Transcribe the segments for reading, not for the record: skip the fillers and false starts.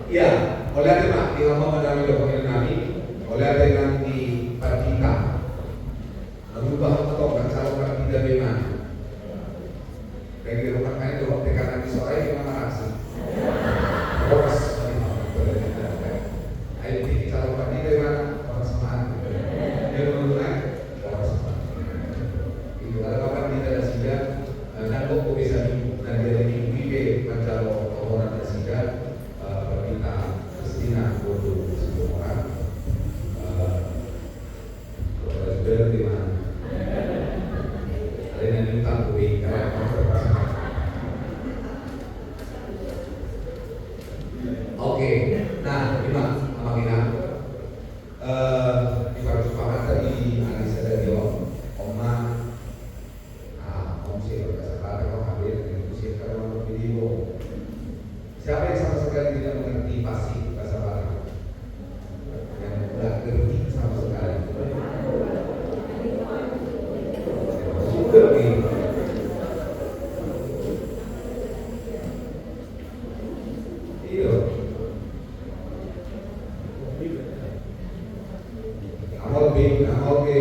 Iya, oleh ada mak di rumah madami dokter nami, oleh ada yang di partita, merubah atau nggak calon partita bagaimana? Bagi rumah kami itu tekanan di sore gimana rasa? Boros, ayo di calon partita bagaimana? Boros mana? Dia menurut boros mana? Itu ada kapan kita ada sidang, dan kok bisa dan jadi di mencalon orang ada sidang. Kita Kristina bodoh semua orang kalau sudah di mana ada yang minta kue oke, nah gimana sama kita di perjumpaan tadi analisa dari Oma Om sih berkata kalau hadir dengan usia kalau video siapa yang sama sekali tidak mengerti pasti bahasa Barat yang tidak ngerti sama sekali juga gitu iya amal ke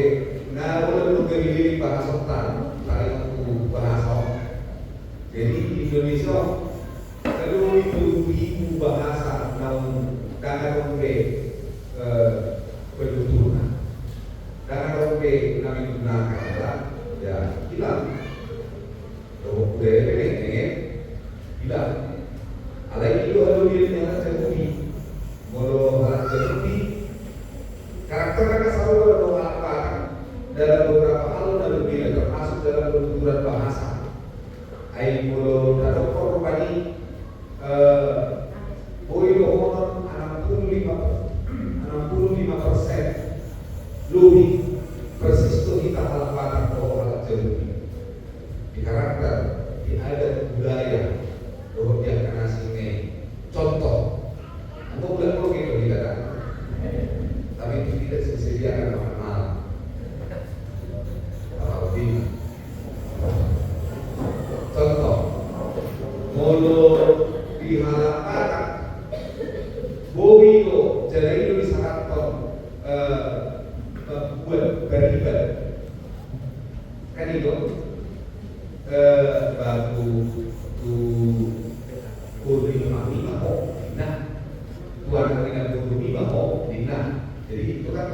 nah boleh lu kebili bahasa tan paling aku bahasa jadi di Indonesia kalau ibu bahasa namun karena rompe penuturan karena rompe kami gunakan adalah ya hilang kalau budaya ini hilang ada itu ada yang terjadi kalau ada terjadi karakter mereka selalu berdoa dalam beberapa hal dan berbeda termasuk dalam penuturan bahasa air mulut atau korban Boy Honon 65% lebih persis itu kita halapan atau alat jernih di karakter, di adat budaya bahwa dia akan asingnya contoh untuk bulan gitu tidak kan tapi itu tidak disediakan makan malam lebih contoh mulu di halaman Bobito jadi itu bisa kantor buat beribadah kan itu baku kurni mami mau nah tuan dengan kurni mau nah jadi itu kan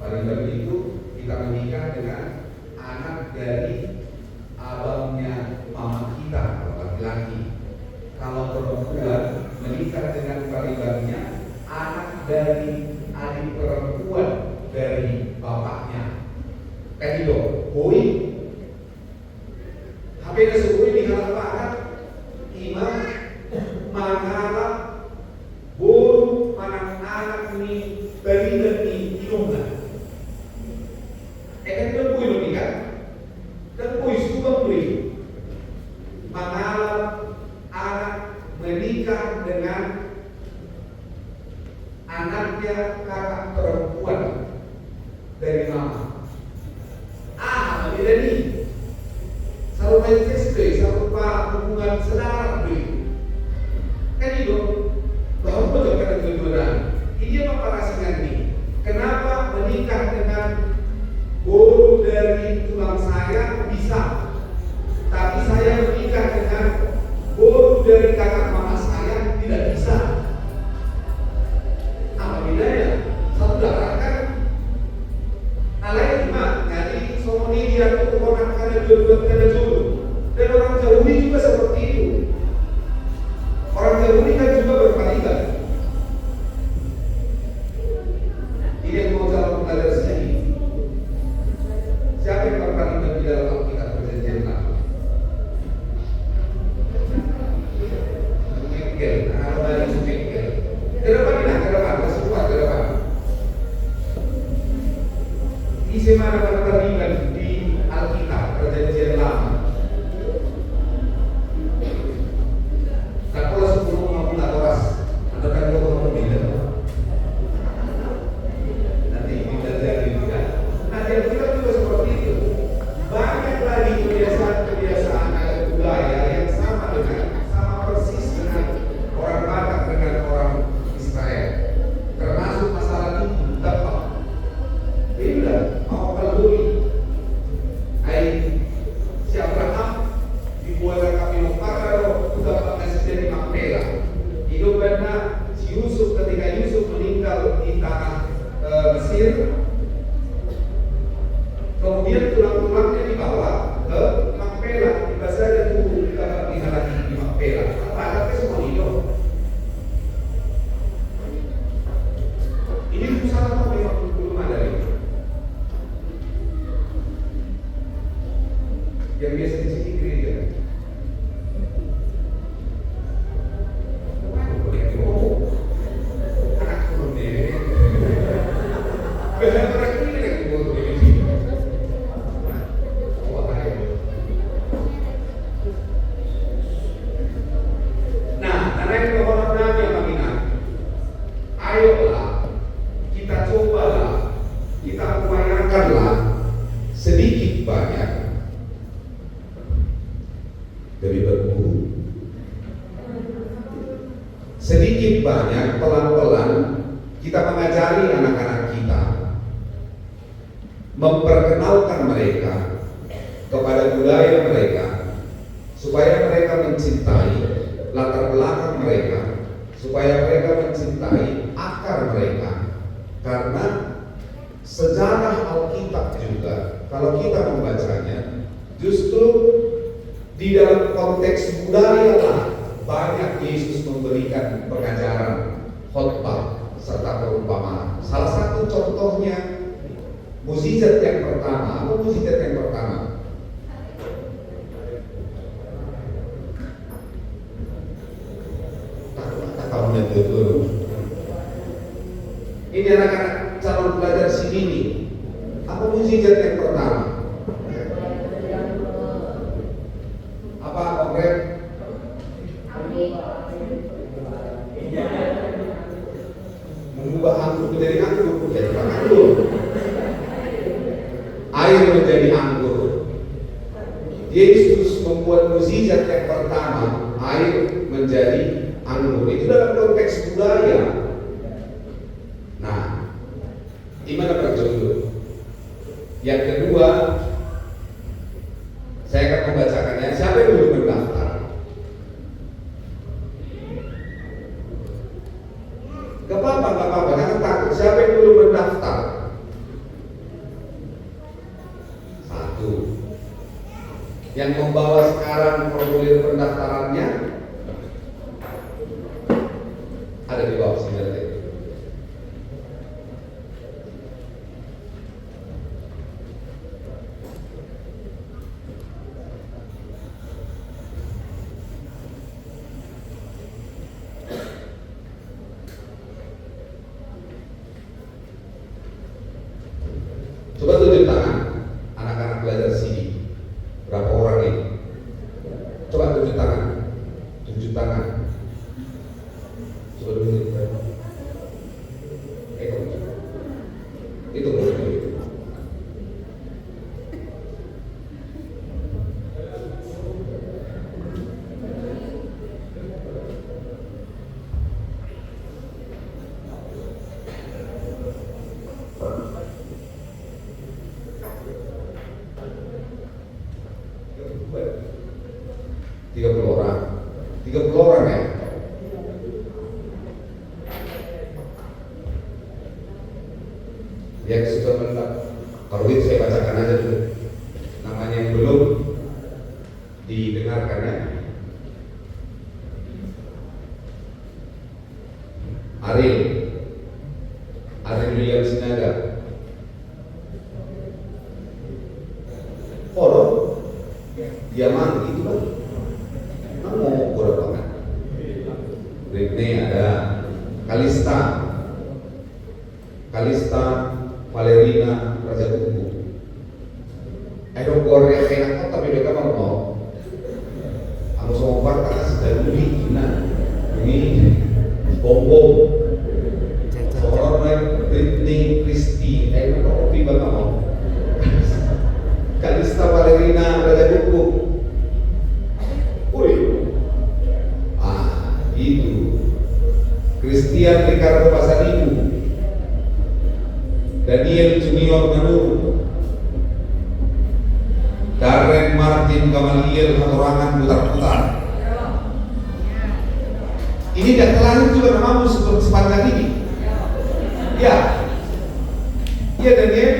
paribadah itu kita menikah dengan anak dari abangnya mama kita laki-laki. Kalau perempuan menikah dengan paribadinya anak dari adik perempuan dari bapaknya. Kan itu, boy. Habis sesuai di halaman imam mangala buru anak-anak ini beri dari ilmunya. Kan itu boy loh kan? Dan boy suka boy. Mangala anak menikah dengan anaknya kakak perempuan dari mama. Beda nih. Selalu main SD, selalu hubungan saudara beli. Kan itu, bahwa betul kan kejujuran. Ini apa parasingan nih? Kenapa menikah dengan guru dari tulang saya bisa, tapi saya menikah dengan guru dari kakak mama saya tidak bisa. Apa bedanya? Satu darah kan? Alay gimana? Jadi semua media itu keponakan ada dulu. Dan orang Yahudi juga seperti itu. Orang Yahudi kan juga berpariban. Ini yang mau calon pelajar sendiri. Siapa yang berpariban di dalam Alkitab perjanjian lama? Di mana berpariban di Alkitab perjanjian lama? Tak pula 10 atoras atau kan 20 beda. Nanti kita jadi tidak. Nah, yang kita juga seperti itu. Banyak lagi kebiasaan budaya yang sama persis dengan orang Batak dengan orang sedikit banyak pelan-pelan kita mengajari anak-anak kita, memperkenalkan mereka kepada budaya mereka, supaya mereka mencintai latar belakang mereka, supaya mereka mencintai akar mereka. Karena sejarah Alkitab juga, kalau kita membacanya, justru di dalam konteks budaya lah banyak Yesus memberikan pengajaran, khotbah, serta perumpamaan. Salah satu contohnya mukjizat yang pertama. Apa mukjizat yang pertama? Ini anak-anak calon pelajar sini nih. Apa mukjizat yang pertama? Apa konkret? Mengubah anggur menjadi anggur, jadi anggur. Air menjadi anggur. Yesus membuat mukjizat yang pertama, air menjadi anggur. Itu dalam konteks budaya. Nah, gimana Pak Jondo? Yang kedua, saya akan membacakannya. Siapa yang belum mendaftar? Gak apa-apa, jangan takut. Siapa yang belum mendaftar? Satu. Yang membawa sekarang formulir pendaftarannya ada di bawah sini. Coba tunjuk tangan anak-anak belajar sini. Berapa orang ini? Coba tunjuk tangan. Tunjuk tangan. Coba tunjuk tangan. Itu tiga puluh orang ya. Yang sudah mendaftar, kalau itu saya bacakan aja dulu namanya yang belum didengarkan ya. Ariel William Sinaga. Dia mandi itu kan. Mau kurang banget. Britney ada, Kalista, Valerina, Raja Tugu. Ayo Korea enak tapi mereka mau. Kamu semua partai sudah beli, ini bom. Orang Britney, Kristi, kopi bakal mau. Kalista, Valerina, Raja Tugu. Itu Christian Ricardo Pasaribu, Daniel Junior Manur, Darren Martin Gamaliel Hatorangan putar-putar. Ini tidak terlahir juga namamu sepanjang ini. Ya Daniel.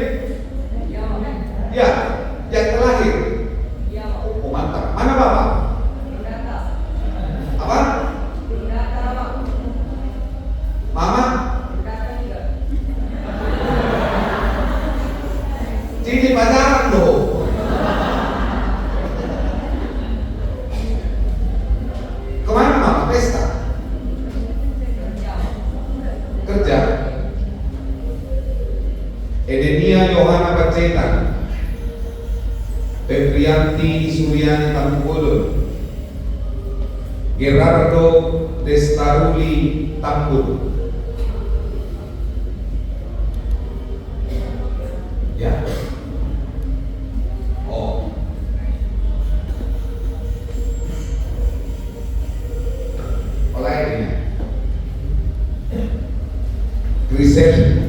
Ya, yang terlahir. Oh mantap. Mana Bapak? Apa? Mama? Jadi pacaran loh. Kemana Mama? Pesta? Kerja? Edenia Yohana Pacetan, Peprianti Suryani Tampulun, Gerardo Destaruli Tambun. Ya. Oh. Oleh ini. Griselda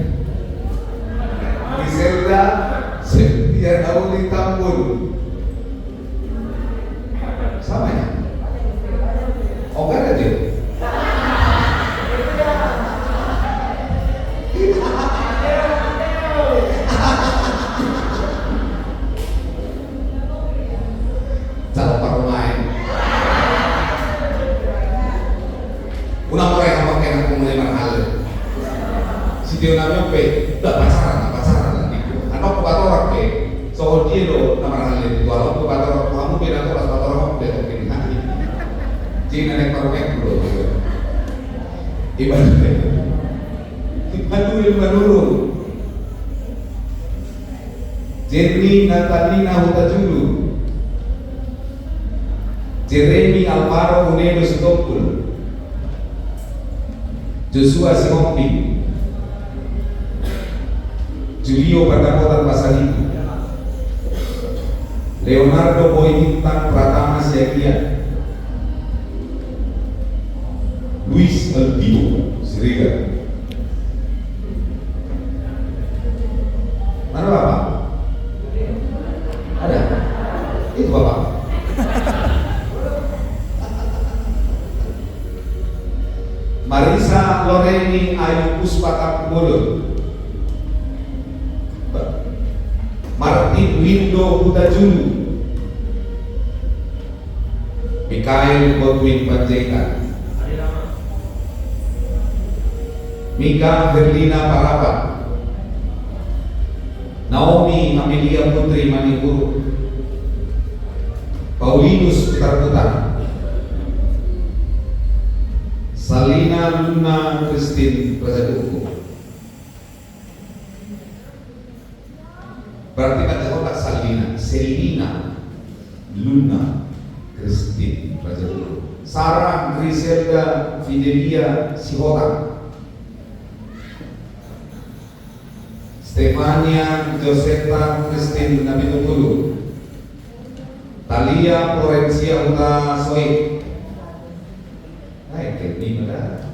Septianauli Tambun. Sama ya? Oh kan ada dia? Calon pemain. Una orang yang pakai nak mulai mahal. Si dia namanya pe, tak pacaran lagi. Anak kepada orang pe, soal dia lo nama mahal itu. Kalau kepada orang kamu beda tu, kepada orang kamu beda begini lagi. Jangan naik paruh dulu. Ibadur. Jeremy Natalina Hutajulu, Jeremy Alvaro Unedo Stokul, Joshua Sihombi, Julio Padapotan Pasaribu, Leonardo Boyintang Pratama Siagia, Luis Aldido Siriga. Mana Bapak? Ada? Itu Bapak. Marisa Loreni Ayu Puspata Kumodo, Martin Windo Hutajulu, Mikael Godwin Panjaitan, Mika Herlina Parapat, Naomi Amelia Putri Manipuru, Paulinus Putar-Putar, Salina Luna Christine Prajaduku. Berarti baca kota Selina Luna Christine Prajaduku. Sarah Griselda Fidelia Sihotang, Stefania Joseta Christine Nabitungulu, Talia Florencia Uta Soe, ini ada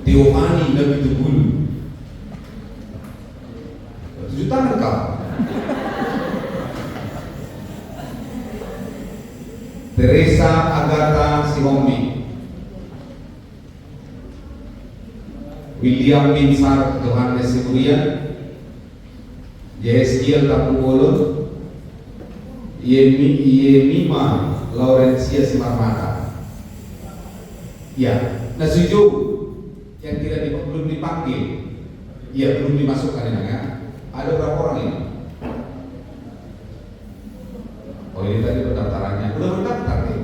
Teomani Nabitungulu. 7 tangan kau. Teresa Agatha Sihombi, William Binsar Johannes Siburian, Yeskiel Tapungolo, Yemima Laurencia Simarmata. Ya, nah tujuh yang belum dipanggil, ya belum dimasukkan ini ya. Ada berapa orang ini? Oh ini tadi pendaftarannya, udah berdaftar nih.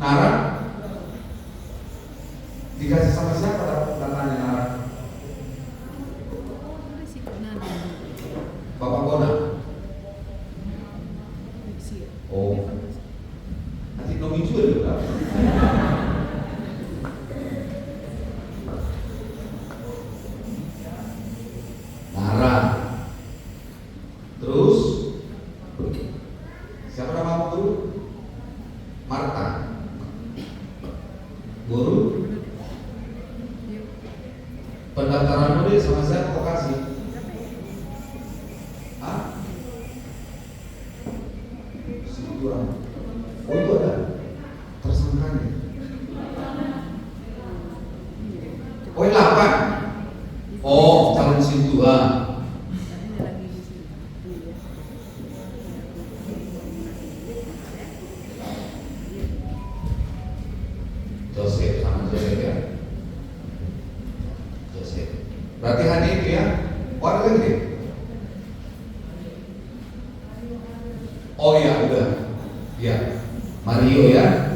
Nara, dikasih sama siapa datanya Nara? Bapak Bona. Oh, nanti nomi juga juga. Nara. Terus siapa nama guru? Marta. Guru. Pendaftaran dulu sama saya kok kasih. Oh itu ada tersangkanya. Oh 8. Oh calon sintua. Joseph sama Joseph ya. Joseph. Berarti hari itu ya. Oh ada lagi. Oh ya udah. Ya, Mario ya.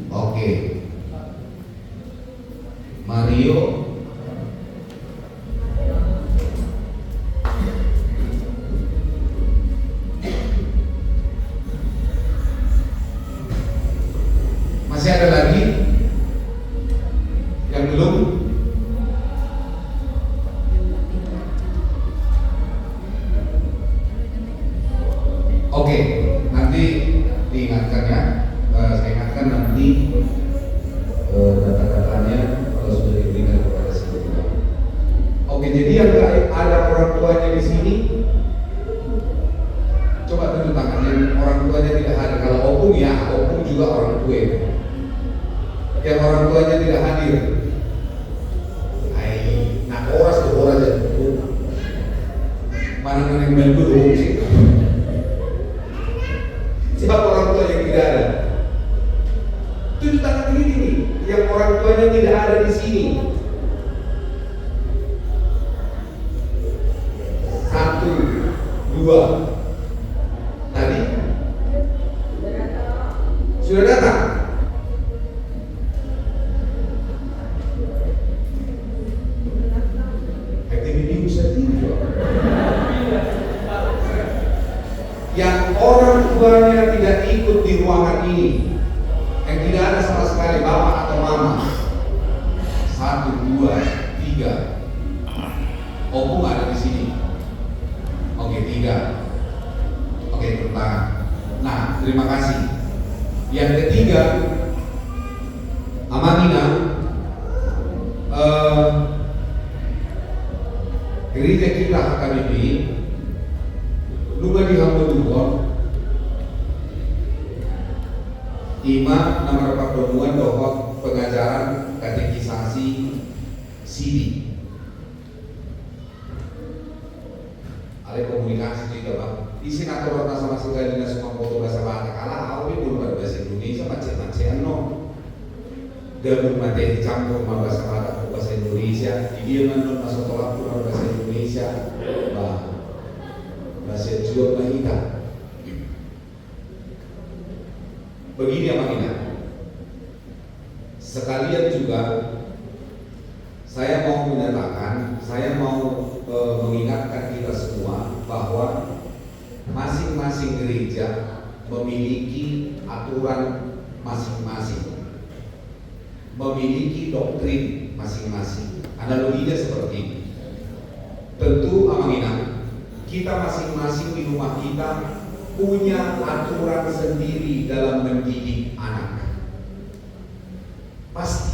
Oke. Mario. Masih ada lagi yang belum? Oke, nanti diingatkan ya. Saya ingatkan nanti data-data yang orang tuanya tidak hadir. Nah orang aja. Mana yang main dulu sih? Siapa orang tua yang tidak ada? Tunjuk tangan begini nih, yang orang tuanya tidak ada di sini. 1, 2. Tadi sudah datang. Activity bisa tidur. Yang orang tuanya tidak ikut di ruangan ini, yang tidak ada sama sekali bapak atau mama. 1, 2, 3. Opung ada di sini. Oke, 3. Oke, bertangan. Nah, terima kasih. Yang ketiga, Amanina, gereja kita HKBP lupa dihambaduan Ima nomor pertemuan bahwa pengajaran katekisasi CD ada komunikasi juga bang isi natural sama sekali dengan semua foto bahasa bahasa kalah awalnya belum ada bahasa Indonesia macam-macam no gabung materi campur bahasa bahasa Indonesia dia menurut masuk tolak pun bahasa Indonesia bahasa jual bahita begini apa kita sekalian juga saya mau menyatakan saya mau mengingatkan kita semua bahwa masing-masing gereja memiliki aturan masing-masing, memiliki doktrin masing-masing. Analoginya seperti ini. Tentu amanginah, kita masing-masing di rumah kita punya aturan sendiri dalam mendidik anak. Pasti.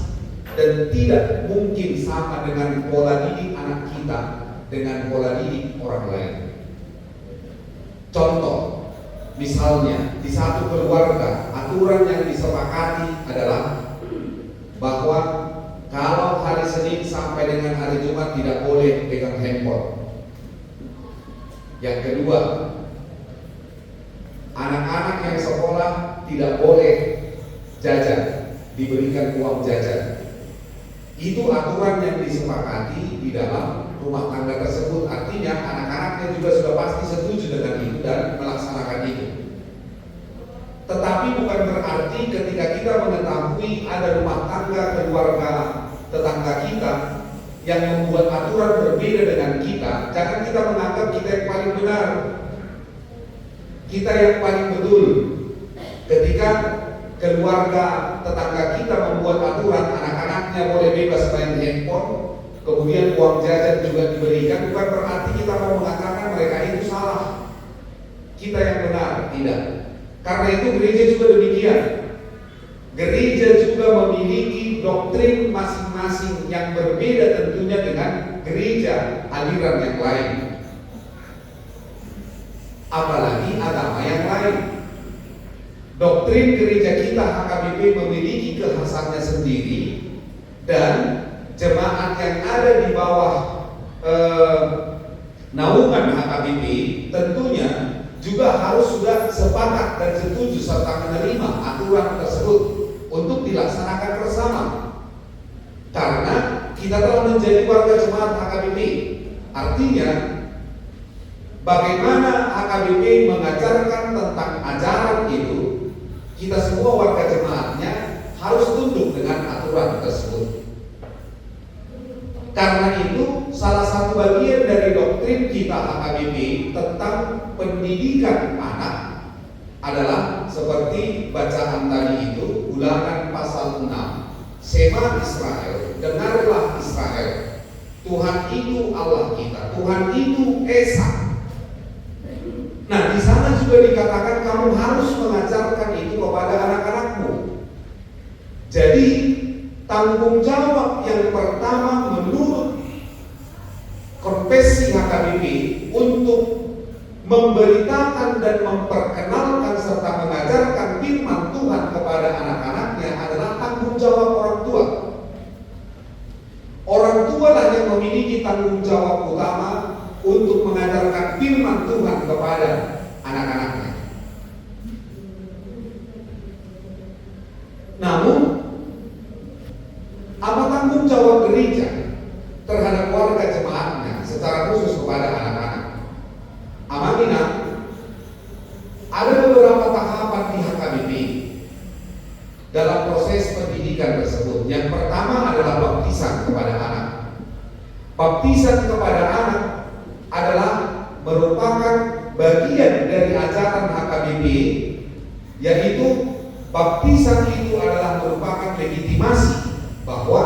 Dan tidak mungkin sama dengan pola didik anak kita dengan pola didik orang lain. Contoh, misalnya di satu keluarga aturan yang disepakati adalah bahwa kalau hari Senin sampai dengan hari Jumat tidak boleh pegang handphone. Yang kedua, anak-anak yang sekolah tidak boleh jajan, diberikan uang jajan. Itu aturan yang disepakati di dalam rumah tangga tersebut. Artinya anak-anaknya juga sudah pasti setuju dengan itu dan melaksanakan itu. Tetapi bukan berarti ketika kita mengetahui ada rumah tangga keluarga tetangga kita yang membuat aturan berbeda dengan kita, jangan kita menganggap kita yang paling benar, kita yang paling betul. Ketika keluarga tetangga kita membuat aturan anak-anaknya boleh bebas main handphone, kemudian uang jajan juga diberikan, bukan berarti kita mau mengatakan mereka itu salah, kita yang benar, tidak. Karena itu gereja juga demikian. Gereja juga memiliki doktrin masing-masing yang berbeda tentunya dengan gereja aliran yang lain, apalagi agama yang lain. Doktrin gereja kita HKBP memiliki kekhasannya sendiri, dan jemaat yang ada di bawah naungan HKBP tentunya juga harus sudah sepakat dan setuju serta menerima aturan tersebut untuk dilaksanakan bersama. Karena kita telah menjadi warga jemaat HKBP, artinya bagaimana HKBP mengajarkan tentang ajaran itu, kita semua warga jemaatnya harus tunduk dengan aturan tersebut. Karena itu salah satu bagian dari doktrin kita HKBP tentang pendidikan anak adalah seperti bacaan tadi itu, Ulangan pasal 6. Sema Israel, dengarlah Israel, Tuhan itu Allah kita, Tuhan itu Esa. Nah, di sana juga dikatakan kamu harus mengajarkan itu kepada anak-anakmu. Jadi tanggung jawab yang pertama menurut konfesi HKBP untuk memberitakan dan memperkenalkan serta mengajarkan firman Tuhan kepada anak-anaknya adalah tanggung jawab orang tanggung jawab utama untuk mengajarkan firman Tuhan kepada anak-anaknya. Namun, apa tanggung jawab gereja terhadap warga jemaatnya secara khusus kepada anak-anak? Amanina, ada beberapa tahapan di HKBP dalam proses pendidikan tersebut. Yang pertama adalah baptisan kepada anak. Baptisan kepada anak adalah merupakan bagian dari ajaran HKBP, yaitu baptisan itu adalah merupakan legitimasi bahwa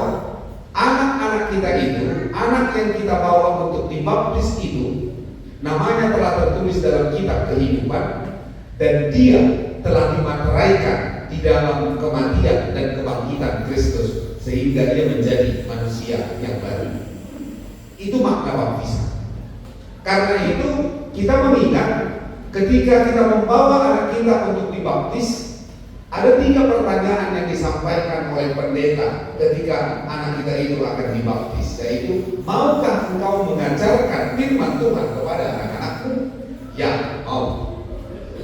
anak-anak kita itu, anak yang kita bawa untuk dibaptis itu, namanya telah tertulis dalam kitab kehidupan dan dia telah dimateraikan di dalam kematian dan kebangkitan Kristus sehingga dia menjadi manusia yang baru. Itu makna baptisan. Karena itu kita mengingat ketika kita membawa anak kita untuk dibaptis, ada 3 pertanyaan yang disampaikan oleh pendeta ketika anak kita itu akan dibaptis, yaitu, maukah engkau mengajarkan firman Tuhan kepada anak-anakmu? Ya, mau.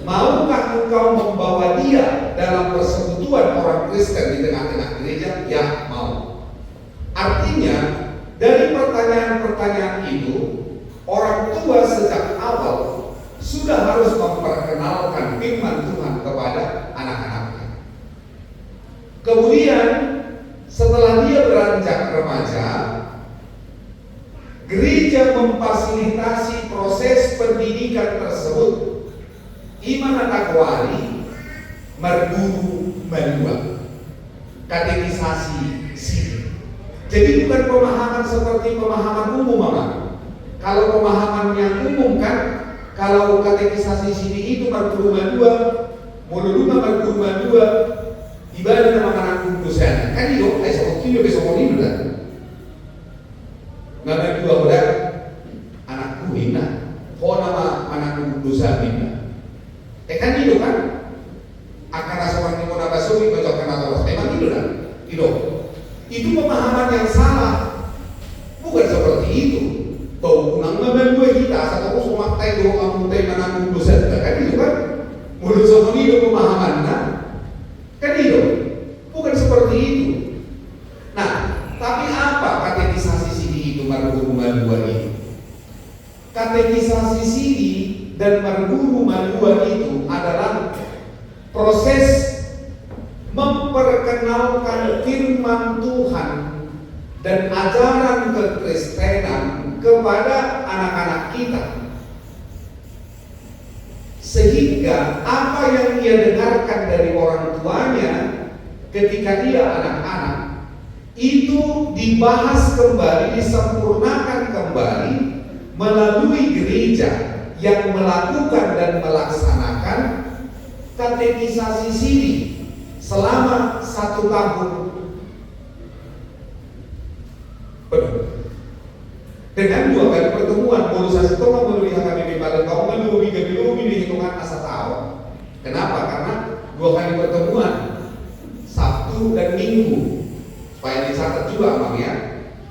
Maukah engkau membawa dia dalam persekutuan orang Kristen di tengah-tengah gereja? Ya, mau. Artinya, dari pertanyaan-pertanyaan itu, orang tua sejak awal sudah harus memperkenalkan firman Tuhan kepada anak-anaknya. Kemudian setelah dia beranjak remaja, gereja memfasilitasi proses pendidikan tersebut. Iman takwari, merguru mandua, katekisasi sini. Jadi bukan pemahaman seperti pemahaman umum, Mama. Kalau pemahaman yang umum kan, kalau katekisasi sini itu merguru mandua, mululunga merguru mandua, ibadah nama anak kudusan. Kan itu, esok kilo besok ini udah. Nama dua udah anakku hina, kok nama anak kudusan hina. Kan itu kan akan rasawan di mana basuri bocokkan atau memang itu kan itu pemahaman yang salah, bukan seperti itu. Bau kunang memang gue kita satu kos makai dua kampung teh mana kudusan kan itu kan mulut soal itu pemahaman kan itu bukan seperti itu. Nah, tapi apa katekisasi sini itu marguru mandua itu? Katekisasi sini dan marguru mandua itu adalah proses memperkenalkan firman Tuhan dan ajaran kekristenan kepada anak-anak kita, sehingga apa yang ia dengarkan dari orang tuanya ketika dia anak-anak itu dibahas kembali, disempurnakan kembali melalui gereja yang melakukan dan melaksanakan katekisasi sini selama 1 tahun penuh. Dengan 2 kali pertemuan, mobilisasi tolong melalui HKBP pada kaum melalui dihitungan asa tahu. Kenapa? Karena 2 kali pertemuan, Sabtu dan Minggu. Supaya dicatat juga, Bang ya.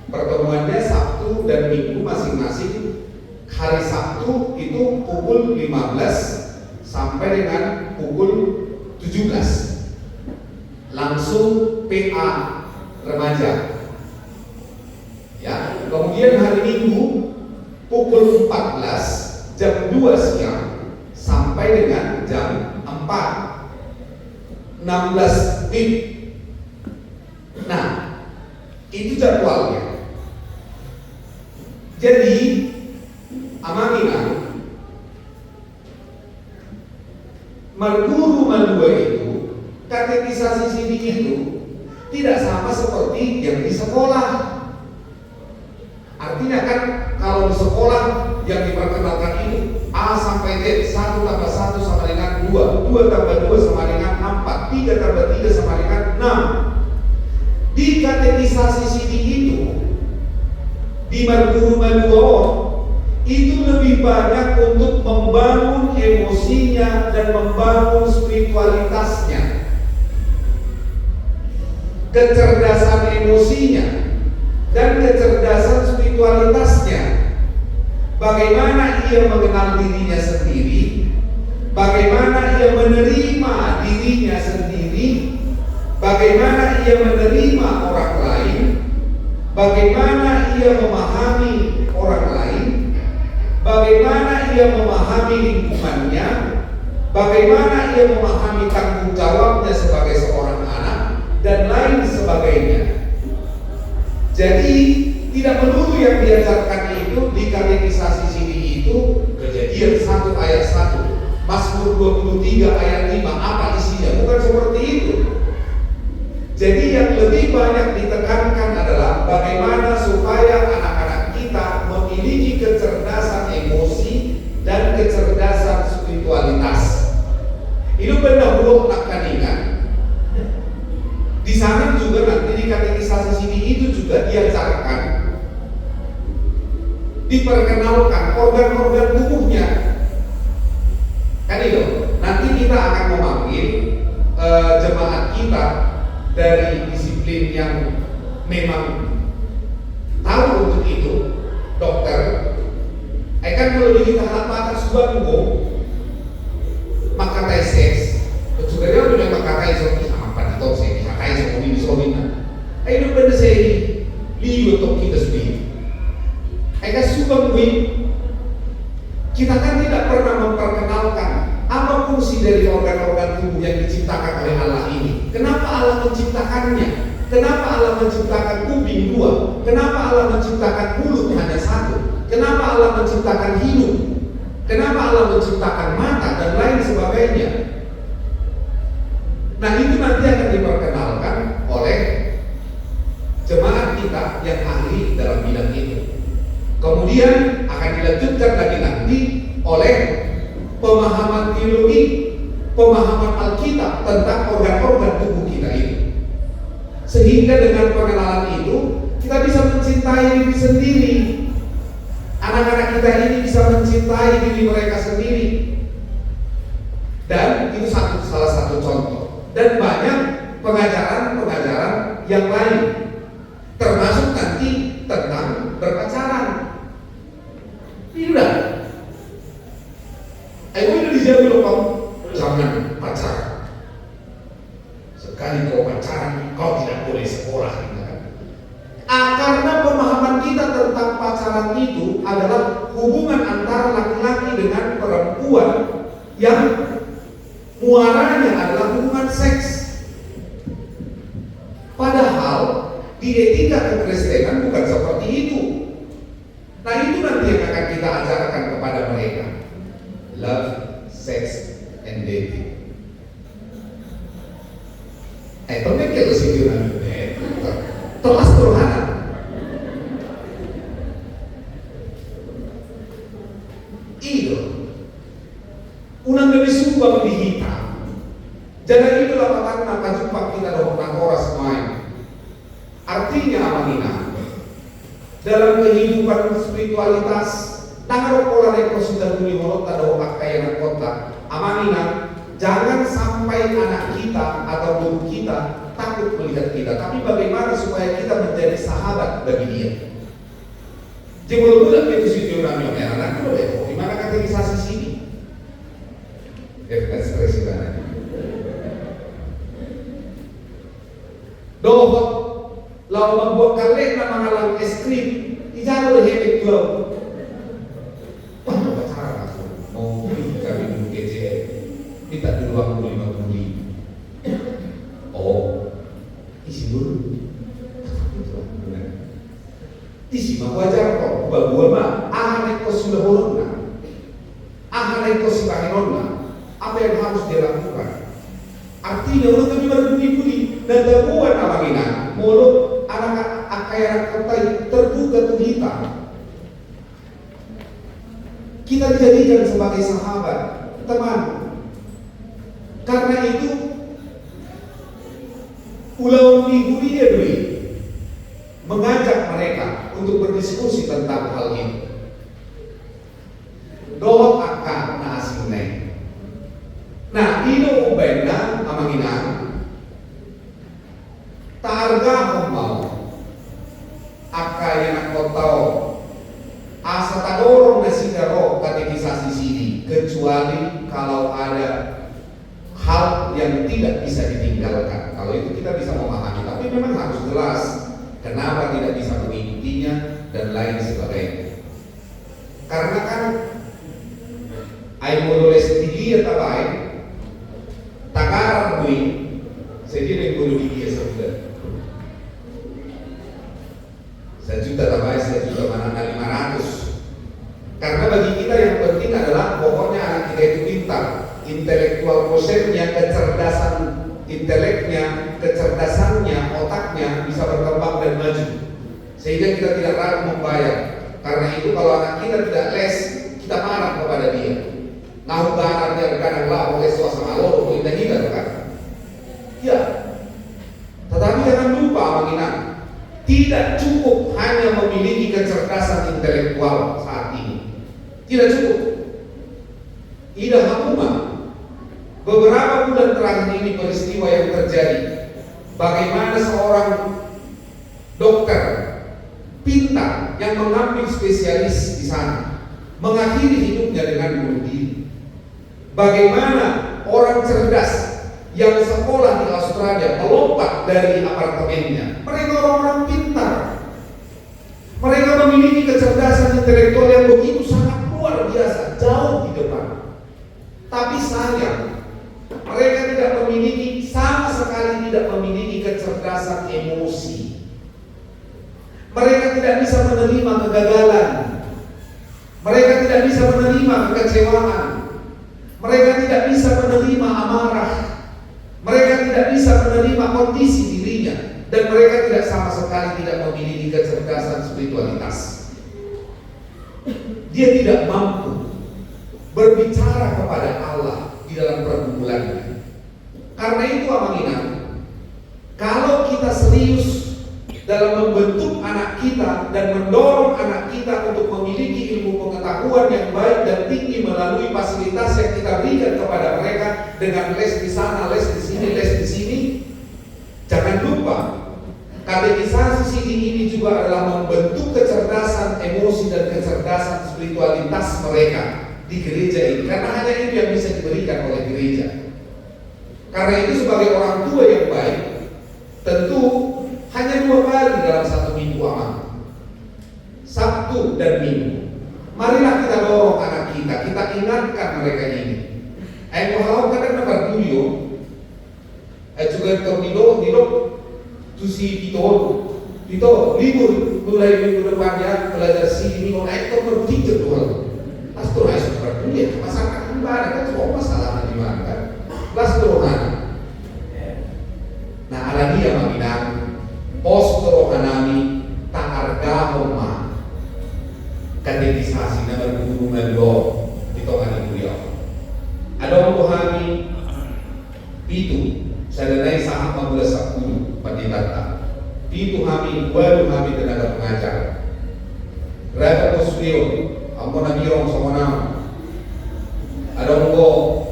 Pertemuannya Sabtu dan Minggu masing-masing. Hari Sabtu itu pukul 15 sampai dengan pukul 17. Langsung PA remaja. Ya, kemudian hari Minggu pukul 14 jam 2 siang sampai dengan jam 4 16 WIB. Nah, itu jadwalnya. Jadi Amanina, marguru mandua itu, katekisasi sini itu tidak sama seperti yang di sekolah. Artinya kan kalau di sekolah yang diperkenalkan itu A sampai Z, 1 tambah 1 sama dengan 2, 2 tambah 2 sama dengan 4, 3 tambah 3 sama dengan 6. Di katekisasi sini itu, di marguru mandua itu lebih banyak untuk membangun emosinya dan membangun spiritualitasnya, kecerdasan emosinya dan kecerdasan spiritualitasnya spiritualitasnya, bagaimana ia mengenal dirinya sendiri, bagaimana ia menerima dirinya sendiri, bagaimana ia menerima orang lain, bagaimana ia memahami orang lain, bagaimana ia memahami lingkungannya, bagaimana ia memahami tanggung jawabnya sebagai seorang anak, dan lain sebagainya. Jadi tidak melulu yang diajarkan itu di katekisasi sini itu Kejadian 1 ayat 1, Mazmur 23 ayat 5, apa isinya? Bukan seperti itu. Jadi yang lebih banyak ditekankan adalah bagaimana supaya anak-anak kita memiliki kecerdasan emosi dan kecerdasan spiritualitas. Itu benar belum akan ingat. Di sana juga nanti di katekisasi sini itu juga diajarkan, diperkenalkan organ-organ tubuhnya. Kan itu. Nanti kita akan memanggil jemaat kita dari disiplin yang memang tahu untuk itu, dokter. Akan melalui kita halaman sebuah tubuh, maka tes. Sebenarnya udah maka tes apa itu saya dihakai sama ini. Ayo bener saya lihat untuk kita sendiri. Akan subang kita kan tidak pernah memperkenalkan apa fungsi dari organ-organ tubuh yang diciptakan oleh Allah ini. Kenapa Allah menciptakannya? Kenapa Allah menciptakan kuping 2? Kenapa Allah menciptakan mulut hanya 1? Kenapa Allah menciptakan hidung? Kenapa Allah menciptakan mata dan lain sebagainya? Nah, itu nanti akan diperkenalkan oleh jemaat kita yang ahli dalam bidang itu. Kemudian akan dilanjutkan lagi nanti oleh pemahaman teologi, pemahaman Alkitab tentang organ-organ tubuh kita ini. Sehingga dengan pengenalan itu kita bisa mencintai diri sendiri. Anak-anak kita ini bisa mencintai diri mereka sendiri. Dan itu salah satu contoh. Dan banyak pengajaran-pengajaran yang lain, termasuk nanti tentang berpacaran. Tidak. Ayo itu dijawab loh, jangan pacaran. Sekali kau pacaran, kau tidak boleh sekolah. Karena pemahaman kita tentang pacaran itu adalah hubungan antara laki-laki dengan perempuan yang muaranya adalah hubungan seks. Padahal di etika kekristenan bukan seperti itu. Nah, itu nanti yang akan kita ajarkan kepada mereka. Love, sex, and dating. Tapi kalau sih telas turhana. Itu unang lebih sumbang di hitam. Jadi itulah makanya jumpa kita dengan orang main. Artinya apa ini? Dalam kehidupan spiritualitas, tangan pola yang sudah dulu menurut ada orang kaya kota. Amanina, jangan sampai anak kita atau guru kita takut melihat kita, tapi bagaimana supaya kita menjadi sahabat bagi dia. Jadi bulan itu sih orang yang anak lo ya, di mana katekisasi sini? Ekspresi mana? Doh, lalu membuat kalian mengalang es krim, tidak boleh hebet dua. Wah, apa cara langsung? Mau beli kami dulu GCL, minta dulu waktu 50.000. Oh, isi dulu. Isi mah wajar kok, gua mah ahane kau sudah horona, ahane kau sibanginona. Apa yang harus dia lakukan? Artinya orang kami berbudi-budi dan terbuat amanginan mulut anak akaya kota terbuka tuh kita dijadikan sebagai sahabat, teman. Karena itu ulang minggu dia dulu mengajak mereka untuk berdiskusi tentang hal ini. Doa akan nasingne. Nah, ino ubenda amangina targa mau akaya nak kotao kecuali kalau ada hal yang tidak bisa ditinggalkan. Kalau itu kita bisa memahami, tapi memang harus jelas kenapa tidak bisa mengikutinya dan lain sebagainya. Karena kan ai modoles tinggi atau baik takar bui sedih yang kudu tinggi sudah 1 juta tambah 1 juta mana 500. Karena bagi kita yang penting adalah pokoknya anak kita itu pintar, intelektual quotientnya, kecerdasan inteleknya, kecerdasannya, otaknya bisa berkembang dan maju, sehingga kita tidak ragu membayar. Karena itu kalau anak kita tidak les, kita marah kepada dia. Nah, banar dia kadang-kadang oleh suasana loro kita tidak kan? Ya. Tetapi jangan lupa mengingat, tidak cukup hanya memiliki kecerdasan intelektual saat ini. Tidak cukup. Ida Hakuma, beberapa bulan terakhir ini peristiwa yang terjadi, bagaimana seorang dokter pintar yang mengambil spesialis di sana mengakhiri hidupnya dengan bunuh diri. Bagaimana orang cerdas yang sekolah di Australia melompat dari apartemennya. Mereka orang-orang pintar. Mereka memiliki kecerdasan intelektual yang begitu sangat luar biasa, jauh di depan. Tapi sayang, mereka tidak memiliki, sama sekali tidak memiliki kecerdasan emosi. Mereka tidak bisa menerima kegagalan. Mereka tidak bisa menerima kekecewaan. Mereka tidak bisa menerima amarah. Mereka tidak bisa menerima kondisi dirinya. Dan mereka tidak sama sekali tidak memiliki kecerdasan spiritualitas. Dia tidak mampu berbicara kepada Allah di dalam pergumulannya. Karena itu amanginah, kalau kita serius dalam membentuk anak kita dan mendorong anak kita untuk memiliki ilmu pengetahuan yang baik dan tinggi melalui fasilitas yang kita berikan kepada mereka dengan les di sana, les di sini, les di sini, jangan lupa katekisasi sini ini juga adalah membentuk kecerdasan emosi dan kecerdasan spiritualitas mereka di gereja ini, karena hanya itu yang bisa diberikan oleh gereja. Karena itu sebagai orang tua yang baik, tentu hanya 2 kali dalam 1 minggu aman, Sabtu dan Minggu. Marilah kita dorong anak kita ingatkan mereka ini. Kalau kadang dapat dulu, juga terdido tu si itu libur mulai minggu depan ya belajar sini mau naik nomor 3 tuh. Pastor harus berkuliah, masyarakat kembali kan semua masalah di mana kan? Kelas rohani. Nah, ada dia mengingat pos rohanami tak harga rumah katekisasi na berhubungan lo itu kan kuliah. Ada rohani itu sadanai saham 15 pendeta. Itu kami baru kami tenaga pengajar. Rata posio, ampun nabi orang semua. Ada orang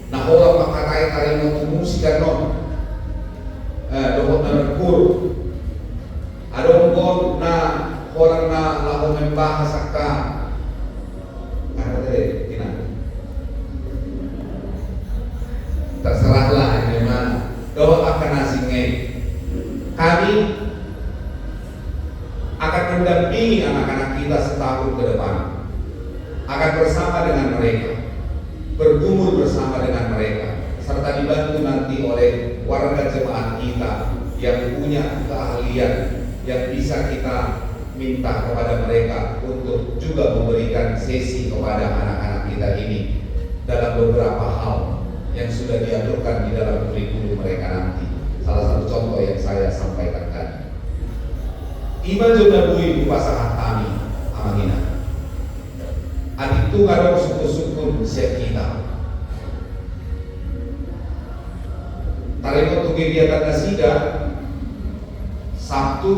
nahola pakakai karino tumusi kanon. Dohot na nagkur. Ada orang na orang na lahong membahas ka. Ada deh, tina. Terserahlah memang. Dohot akan asingnya. Kami akan mendampingi anak-anak kita setahun ke depan, akan bersama dengan mereka, bergumul bersama dengan mereka, serta dibantu nanti oleh warga jemaat kita yang punya keahlian yang bisa kita minta kepada mereka untuk juga memberikan sesi kepada anak-anak kita ini dalam beberapa hal yang sudah diaturkan di dalam kurikulum mereka nanti. Salah satu contoh yang saya sampaikan tadi. Iman juga bui pasangan kami amangina. Adik tu kalau syukur siap kita. Tarik untuk kegiatan nasida Sabtu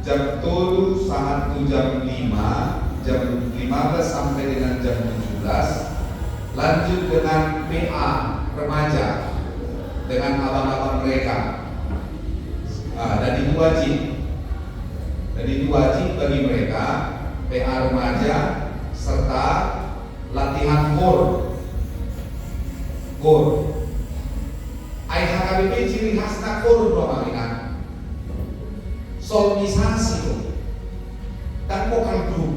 jam 7 sampai jam 5, jam 15 sampai dengan jam 17. Lanjut dengan PA remaja dengan abang-abang mereka, dan itu wajib bagi mereka PA remaja serta latihan latihan kor. Ai HKBP ciri khasna kor bro Marina. Solmisasi tuh. Dan vokal group.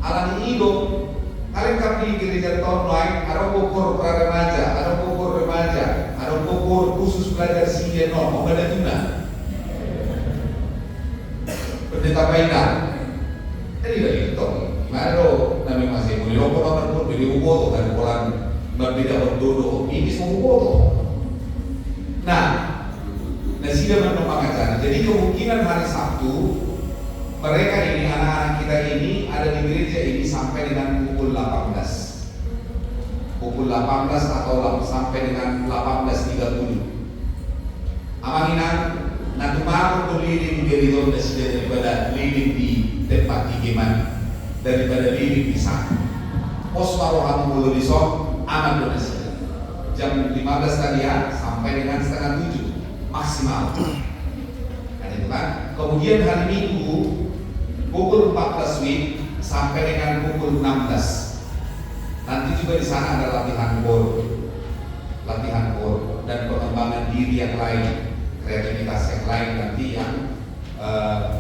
Alani ido kalian kami di gereja tahun lain ada pokor pra remaja, ada pokor remaja, ada pokor khusus belajar sini mau ada tuna. Pendeta Painan. Ini dari itu. Maro nami masih boleh lopor nomor pun beli uboto kan kolam berbeda berdodo ini semua uboto. Nah, sudah menempatkan. Jadi kemungkinan hari Sabtu mereka ini anak-anak kita ini ada di gereja ini sampai dengan pukul 18 atau sampai dengan 18.30. Amanginan nanti mau keliling gereja sudah daripada keliling di tempat ikiman daripada keliling di sana. Pos maroham mulu di son aman donasi jam 15 tadi ya sampai dengan setengah 7 maksimal. Kan itu kan. Kemudian hari Minggu pukul 14 WIB sampai dengan pukul 16. Nanti juga di sana ada latihan kor dan pengembangan diri yang lain, kreativitas yang lain nanti yang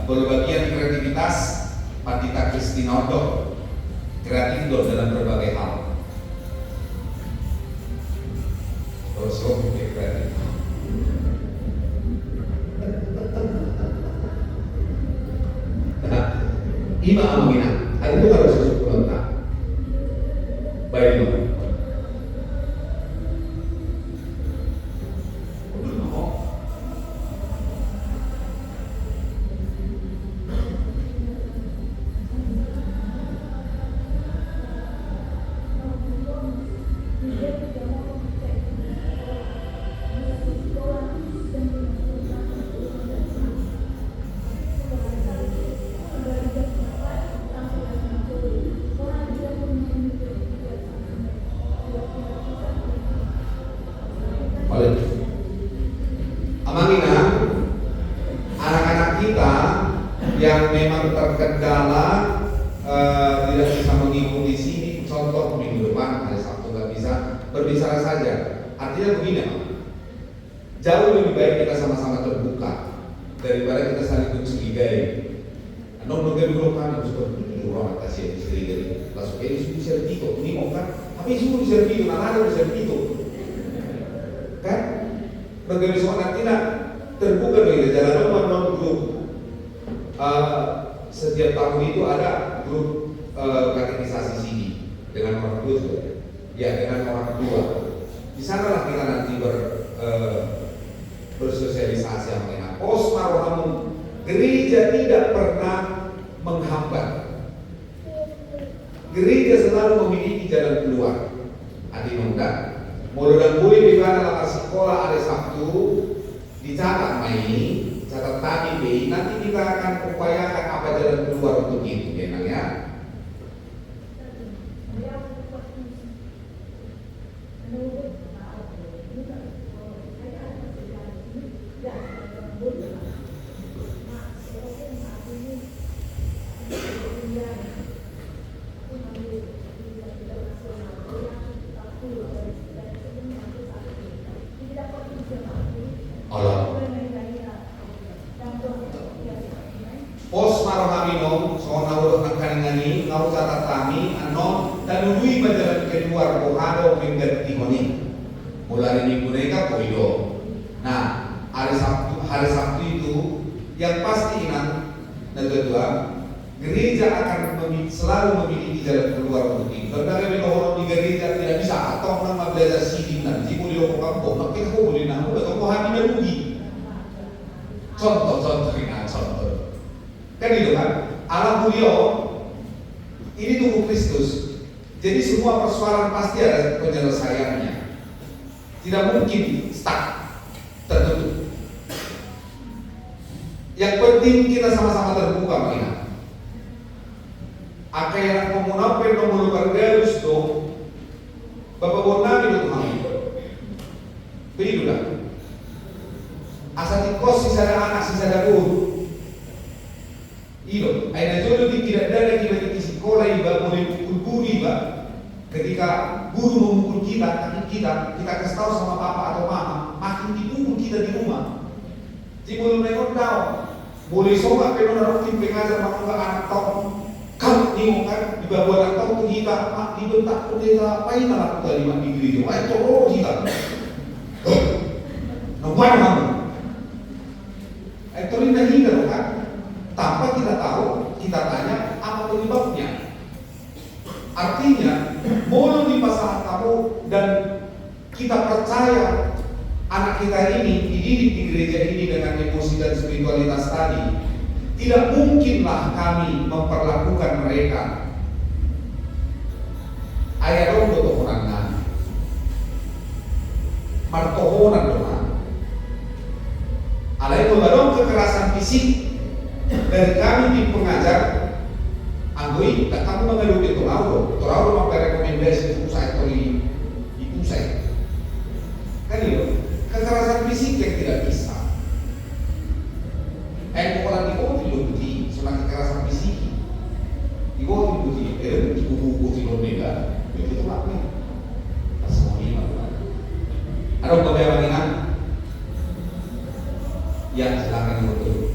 berbagian kreativitas Pandita Kristinodo kreatif dalam berbagai hal. Terus kreatif. Ima amina, ada itu harus sesuatu lengkap. Baik dong. Amangina, anak-anak kita yang memang terkendala tidak bisa mengikuti sini, contoh minggu depan hari Sabtu nggak bisa berbicara saja. Artinya begini, jauh lebih baik kita sama-sama terbuka daripada kita saling mencurigai. Non negeri bukan harus berpikir orang kasih istri langsung ini bisa begitu, ini mau kan? Tapi semua bisa begitu, ada bisa begitu, kan? Negeri soal tidak terbuka begitu. Jalan non grup. Setiap tahun itu ada grup katekisasi sini dengan orang tua juga. Ya dengan orang tua. Di sanalah kita nanti bersosialisasi yang enak. Pos marohamu gereja tidak pernah menghambat. Gereja selalu memiliki jalan keluar. Adi mengundang. Mulai dan boleh di mana sekolah hari Sabtu dicatat Mei, catat tadi Mei. Nanti kita akan upayakan apa jalan keluar untuk itu, ya. Pos marohamino so nawurot ng kaningani ngau catatami ano tanului bajalan keluar bohado mengganti honi mulai minggu mereka poido. Nah hari Sabtu itu yang pasti ingat dan kedua gereja akan selalu memiliki jalan keluar untuk ini. Berbagai orang di gereja tidak bisa atau orang belajar sini nanti boleh lokok kampung, tapi kau boleh nahu atau kau hati merugi. Contoh kan itu kan alam beliau ini tubuh Kristus, jadi semua persoalan pasti ada penyelesaiannya, tidak mungkin stuck tertutup. Yang penting kita sama-sama terbuka mengingat apa yang memunapkan nomor keluarga gusto bapak namin itu kami begitulah asal tikos sisa ada anak sisa ada guru. Ilo, ay na jolo di tidak ada kita di sekolah iba boleh pukul iba Ketika guru memukul kita, kita kasih tahu sama papa atau mama, makin dipukul kita di rumah. Jadi belum nengok tahu, boleh sobat penon rutin pengajar maka anak tahu, kan nengok kan di bawah anak tahu tuh kita, dibentak pendeta, apa ini anak kita di mandi gereja, ayo tolong kita, nampak kamu, itu ini kita kan, tanpa kita tahu, kita tanya apa penyebabnya. Artinya, boleh di pasangan kamu dan kita percaya anak kita ini dididik di gereja ini dengan emosi dan spiritualitas tadi. Tidak mungkinlah kami memperlakukan mereka ayah dong dotohonan martohonan doang. Alai dong kekerasan fisik dari kami tim pengajar. Anggoi, tak kamu mengeluh di Torauro mampai rekomendasi itu saya toli itu saya. Kan itu kekerasan fisik yang tidak bisa. Orang di kota tidak budi, soal kekerasan fisik. Di kota budi, di buku tidak beda. Itu apa nih? Pasal lima. Ada pegawai ingat? Ya silakan betul.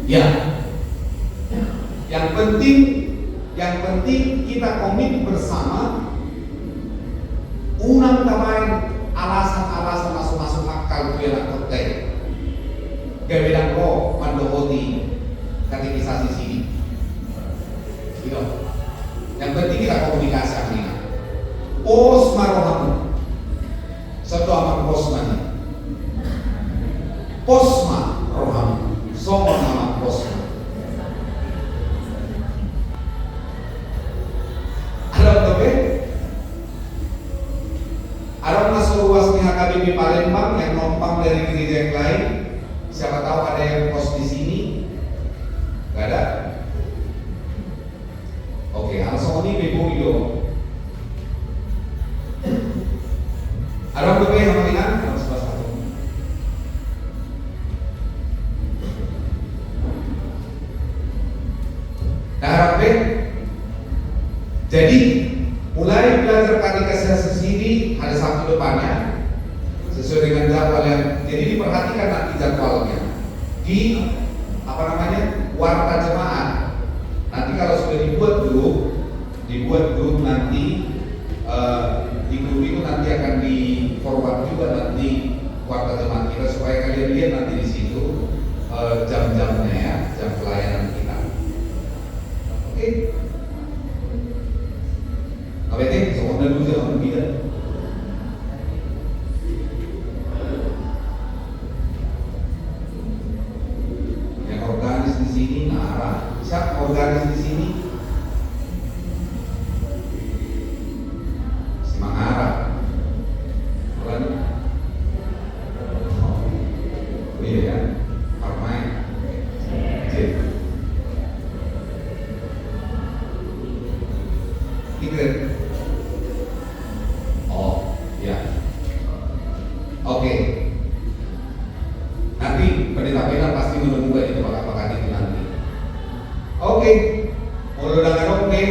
Ya, yang penting kita komit bersama unang tamain alasan-alasan masuk akal kuya kote. Gawelang roh mandohoti katekisasi sini. Gitu. Yang penting kita komunikasi artinya. Pos maroham. Satu amat posmanya. Posma roham. Somos nama posma. Ada masuk ruas di HKBP Palembang yang numpang dari gereja yang lain. Siapa tahu ada yang pos di sini? Gak ada. Oke, langsung ini bebo itu. Ada yang kemungkinan? Jadi mulai belajar katekisasi sendiri ada Sabtu depannya sesuai dengan jadwal yang jadi diperhatikan nanti jadwalnya di warta jemaat. Nanti kalau sudah dibuat grup nanti di grup itu nanti akan di forward juga nanti warta jemaat kita supaya kalian lihat nanti di situ jam-jamnya ya, jam pelayanan kita. Oke. Abete, semuanya dulu jangan berbeda. Yang organis di sini ngarah. Siapa organis di sini? Si Mangara. Bukan? Oh iya ya. Parmai. Cek. Tigret. Oke. Nanti pendeta Pena pasti menemukan itu apakah itu nanti. Oke. Mulai dengan oke.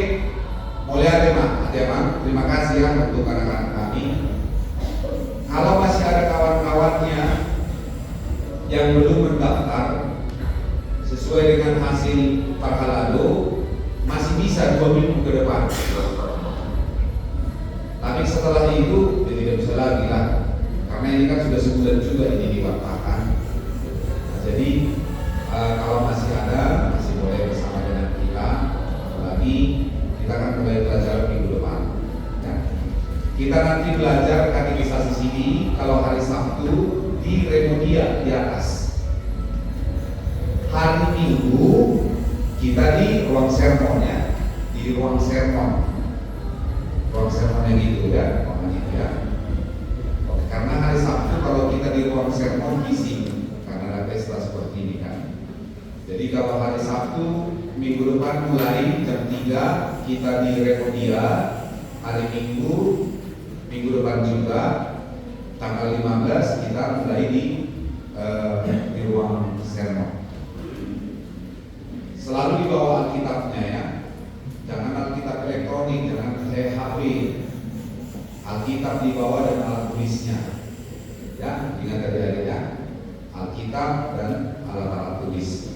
Mulai ada terima kasih ya untuk anak-anak kami. Kalau masih ada kawan-kawannya yang belum mendaftar sesuai dengan hasil Parhalado, masih bisa 2 minggu ke depan. Tapi setelah itu tidak bisa lagi lah. Karena ini kan sudah sebulan juga ini diwaktakan. Nah, jadi kalau masih ada, masih boleh bersama dengan kita. Apalagi kita akan mulai belajar minggu depan. Ya. Kita nanti belajar katekisasi sini kalau hari Sabtu di Remodia di atas. Hari Minggu kita di ruang sermon ya, di ruang sermon yang gitu ya, ya. Karena hari Sabtu kalau kita di ruang sermon bising karena ada pesta seperti ini kan. Jadi kalau hari Sabtu minggu depan mulai jam 3 kita di Repodia hari Minggu depan juga tanggal 15 kita mulai di ruang sermon. Selalu dibawa Alkitabnya ya, jangan Alkitab elektronik, jangan HP. Alkitab dibawa dan alat tulisnya. Ya, ingat tadi ya, Alkitab dan alat-alat tulis.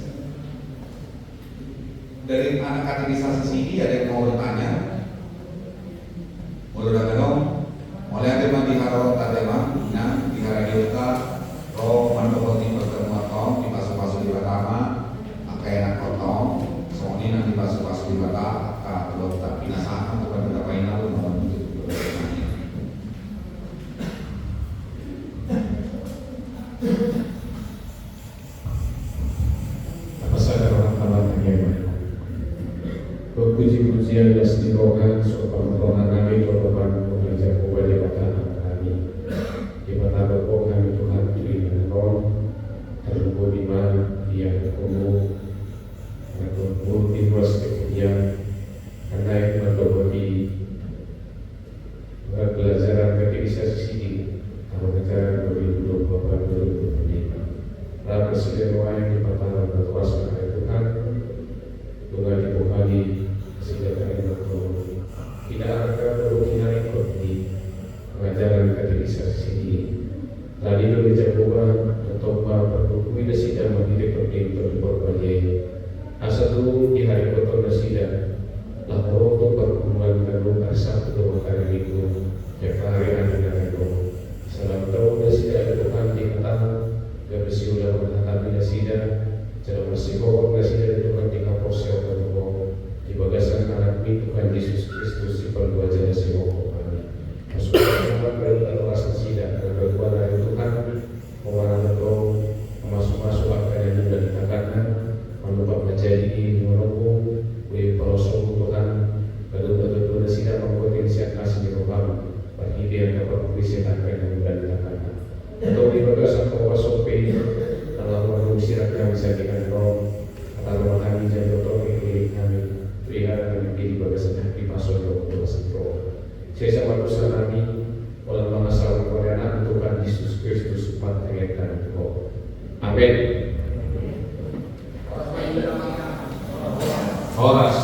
Dari anak katekisasi sini ada yang mau bertanya? Mulai dong, mulai ada yang diharap tademang, nah diharap roh mandopoti pertemuan tom dipasuk-pasuk di pertama, akai enak potong, soalnya nanti pasuk-pasuk di pertama, kalau tak pinasakan bukan kita pain lalu mau menuntut bertanya. Apa saja orang-orang yang puji-pujian dan istirohan sopan Tuhan kami Tuhan mengajar kepada bacaan kami di mata Bapa kami Tuhan diri menolong terlupa di mana dia ketemu atau di luas kemudian karena yang mendapati pelajaran katekisasi sini atau ajaran beri dulu Bapak dulu lalu seluruh yang dipatahkan berkuasa Tuhan Tuhan dibuhali tidak ada kemungkinan ikut di pengajaran katekisasi sini. Tadi dulu dicoba untuk berbuku ini sidang mendidik penting untuk berbagai asal dulu di hari betul sidang lah untuk berhubungan dengan bersatu dua kali minggu ya hari dengan itu. Salam tahu sidang Tuhan dikatakan gak bersiulah menghadapi sidang jangan masih bohong sidang Tuhan di kaposel berbohong di bagasan anak Tuhan Yesus Kristus di perbuatan jasa wong kami. Masukkan dari alasan sidang dan berbuat dari Tuhan mewarna roh masuk akan yang sudah dikatakan menubah menjadi menunggu di pelosok Tuhan betul-betul sidang membuat inisiasi di Tuhan bagi dia yang dapat mengisahkan yang sudah dikatakan. Untuk di bagasan pelosok dalam menunggu sidang kami sajikan roh kata rumah kami jadi otomi kami pelihara dan diri bagasan di pasal 20 saya sama dosa kami oleh mengasal kepada anak Tuhan Yesus Kristus pantai Tuhan. Amin. Horas.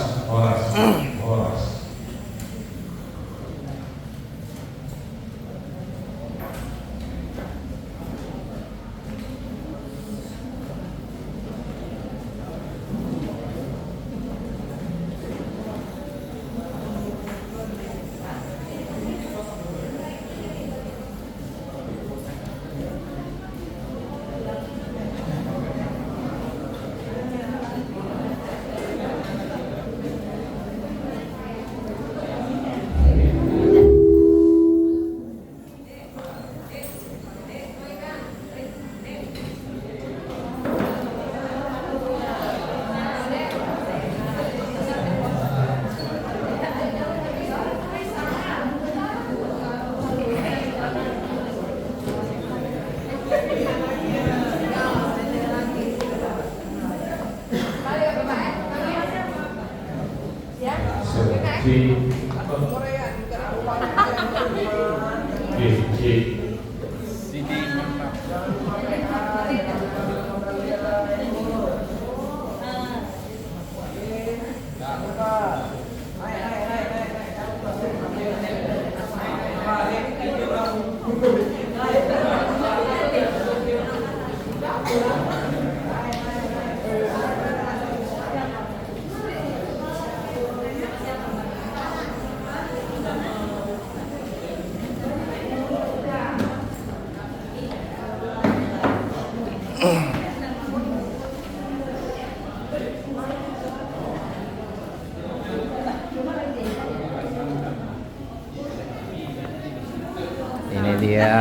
Ini dia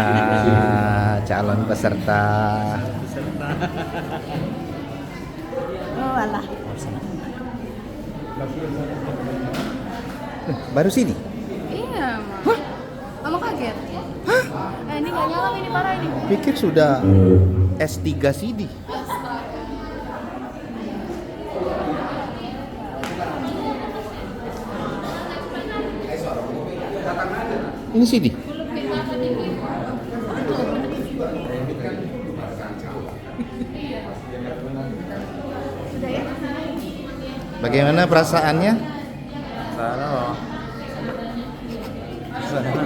calon peserta. Oh alah. Baru sini? Iya, Mama. Mama kaget. Hah? Ini nggak nyala ini parah ini. Pikir sudah S3 CD. Ini CD. Sudah ya? Bagaimana perasaannya? Sana loh. Sana.